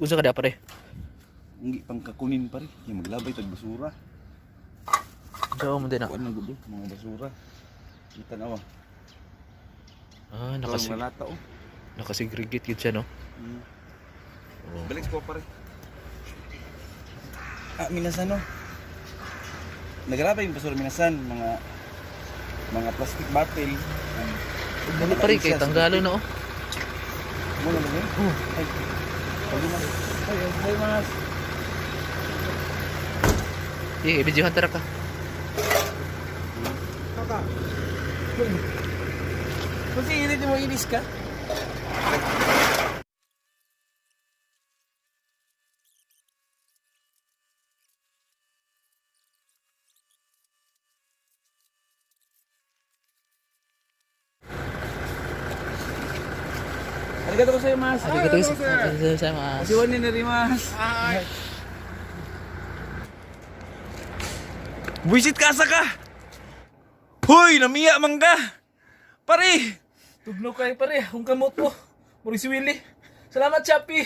Usa ka da pare. Hindi pang kakunin pa rin. Yung maglabay tag basura. Jawa mo din na. Kuan na gudo, mga basura. Kita na wa. Ah, Nakasig. Malata oh. nakasegregate gid siya no. Oh. Balik ko pare. Minasan no. Nagrabay yung basura minasan, mga plastic bottle. Ano pare kay tanggalo na oh. Muna ba yun? Oh. Ay. Ay, mas. Videohan tara ka. Kaka. Kasi init mo inis ka? Arigato ko sa'yo, mas. Arigato gozaimasu. Kasiwan ni na rin, mas. Buisit ka asa ka! Hoy! Namiya man ka! Pare! Tugnaw kayo pare, kung kamot mo. Murisi Willie. Salamat, Chappy.